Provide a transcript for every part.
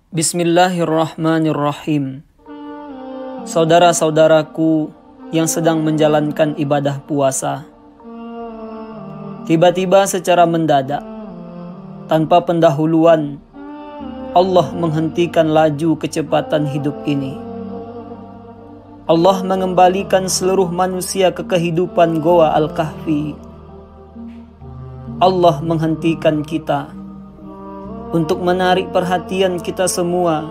Bismillahirrahmanirrahim. Saudara-saudaraku yang sedang menjalankan ibadah puasa, tiba-tiba secara mendadak, tanpa pendahuluan, Allah menghentikan laju kecepatan hidup ini. Allah mengembalikan seluruh manusia ke kehidupan Goa Al-Kahfi. Allah menghentikan kita untuk menarik perhatian kita semua,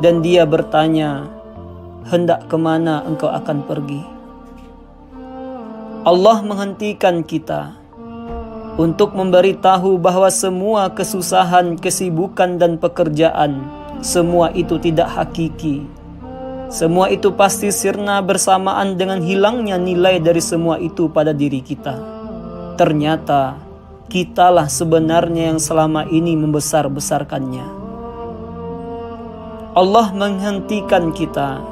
dan Dia bertanya, hendak kemana engkau akan pergi? Allah menghentikan kita untuk memberitahu bahwa semua kesusahan, kesibukan dan pekerjaan, semua itu tidak hakiki. Semua itu pasti sirna bersamaan dengan hilangnya nilai dari semua itu pada diri kita. Ternyata kitalah sebenarnya yang selama ini membesar-besarkannya. Allah menghentikan kita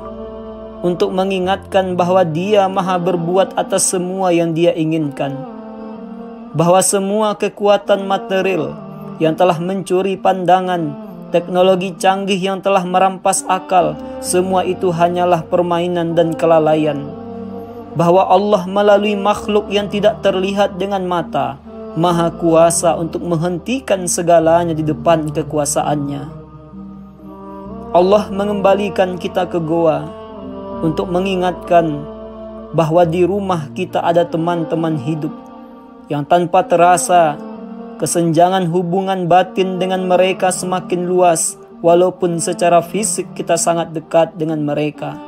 untuk mengingatkan bahwa Dia maha berbuat atas semua yang Dia inginkan. Bahwa semua kekuatan material yang telah mencuri pandangan, teknologi canggih yang telah merampas akal, semua itu hanyalah permainan dan kelalaian. Bahwa Allah melalui makhluk yang tidak terlihat dengan mata, Maha kuasa untuk menghentikan segalanya di depan kekuasaannya. Allah mengembalikan kita ke goa untuk mengingatkan bahwa di rumah kita ada teman-teman hidup yang tanpa terasa kesenjangan hubungan batin dengan mereka semakin luas, walaupun secara fisik kita sangat dekat dengan mereka.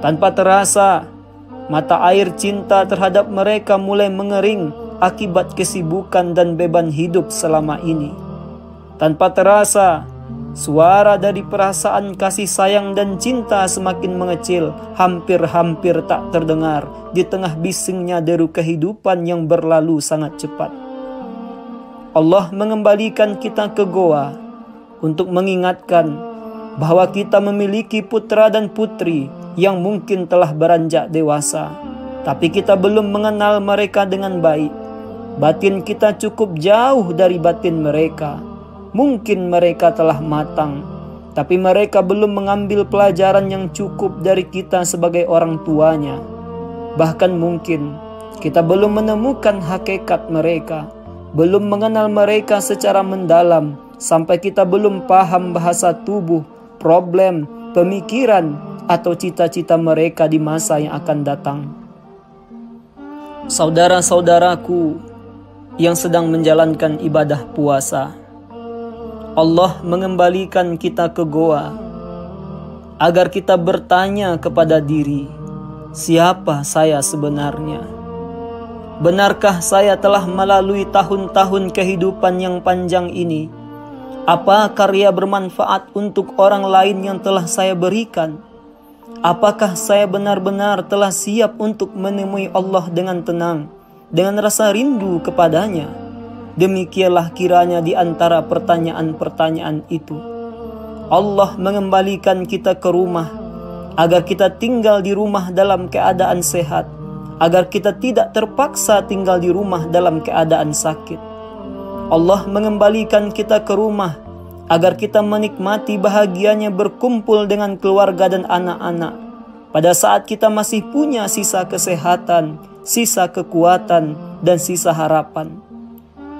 Tanpa terasa, mata air cinta terhadap mereka mulai mengering akibat kesibukan dan beban hidup selama ini. Tanpa terasa, suara dari perasaan kasih sayang dan cinta semakin mengecil, hampir-hampir tak terdengar di tengah bisingnya deru kehidupan yang berlalu sangat cepat. Allah mengembalikan kita ke goa untuk mengingatkan bahwa kita memiliki putra dan putri yang mungkin telah beranjak dewasa, tapi kita belum mengenal mereka dengan baik. Batin kita cukup jauh dari batin mereka. Mungkin mereka telah matang, tapi mereka belum mengambil pelajaran yang cukup dari kita sebagai orang tuanya. Bahkan mungkin kita belum menemukan hakikat mereka, belum mengenal mereka secara mendalam, sampai kita belum paham bahasa tubuh, problem, pemikiran, atau cita-cita mereka di masa yang akan datang. Saudara-saudaraku yang sedang menjalankan ibadah puasa, Allah mengembalikan kita ke goa agar kita bertanya kepada diri, siapa saya sebenarnya? Benarkah saya telah melalui tahun-tahun kehidupan yang panjang ini? Apa karya bermanfaat untuk orang lain yang telah saya berikan? Apakah saya benar-benar telah siap untuk menemui Allah dengan tenang, dengan rasa rindu kepadanya? Demikianlah kiranya di antara pertanyaan-pertanyaan itu, Allah mengembalikan kita ke rumah agar kita tinggal di rumah dalam keadaan sehat, agar kita tidak terpaksa tinggal di rumah dalam keadaan sakit. Allah mengembalikan kita ke rumah agar kita menikmati bahagianya berkumpul dengan keluarga dan anak-anak pada saat kita masih punya sisa kesehatan, sisa kekuatan, dan sisa harapan.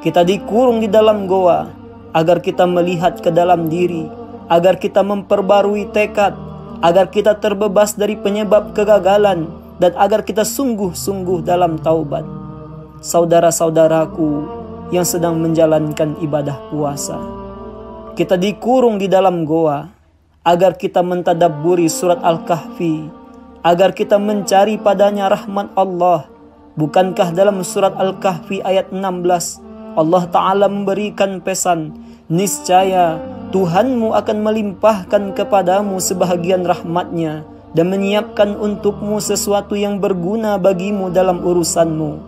Kita dikurung di dalam goa agar kita melihat ke dalam diri, agar kita memperbarui tekad, agar kita terbebas dari penyebab kegagalan, dan agar kita sungguh-sungguh dalam taubat. Saudara-saudaraku yang sedang menjalankan ibadah puasa, kita dikurung di dalam goa agar kita mentadabburi surat Al-Kahfi, agar kita mencari padanya rahmat Allah. Bukankah dalam surat Al-Kahfi ayat 16 Allah Ta'ala memberikan pesan, niscaya Tuhanmu akan melimpahkan kepadamu sebahagian rahmatnya dan menyiapkan untukmu sesuatu yang berguna bagimu dalam urusanmu.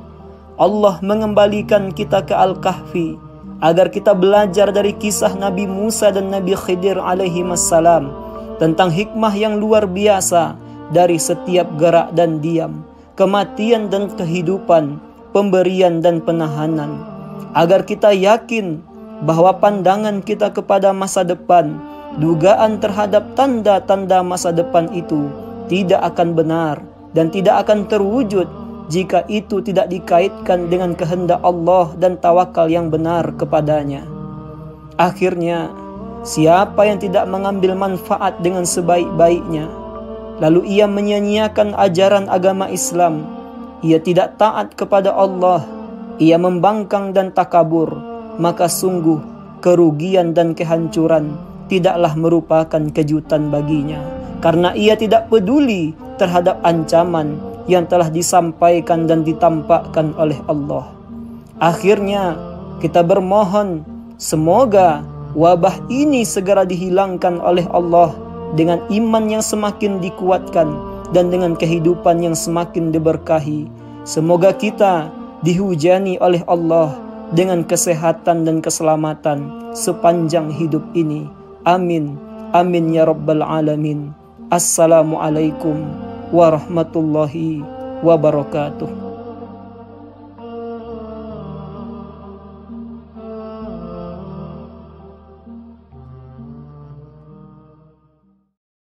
Allah mengembalikan kita ke Al-Kahfi agar kita belajar dari kisah Nabi Musa dan Nabi Khidir alaihi wassalam tentang hikmah yang luar biasa dari setiap gerak dan diam, kematian dan kehidupan, pemberian dan penahanan, agar kita yakin bahwa pandangan kita kepada masa depan, dugaan terhadap tanda-tanda masa depan itu tidak akan benar dan tidak akan terwujud jika itu tidak dikaitkan dengan kehendak Allah dan tawakal yang benar kepadanya. Akhirnya, siapa yang tidak mengambil manfaat dengan sebaik-baiknya, lalu ia menyia-nyiakan ajaran agama Islam, ia tidak taat kepada Allah, ia membangkang dan takabur, maka sungguh kerugian dan kehancuran tidaklah merupakan kejutan baginya, karena ia tidak peduli terhadap ancaman yang telah disampaikan dan ditampakkan oleh Allah. Akhirnya kita bermohon semoga wabah ini segera dihilangkan oleh Allah dengan iman yang semakin dikuatkan dan dengan kehidupan yang semakin diberkahi. Semoga kita dihujani oleh Allah dengan kesehatan dan keselamatan sepanjang hidup ini. Amin. Amin ya rabbal alamin. Assalamualaikum warahmatullahi wabarakatuh.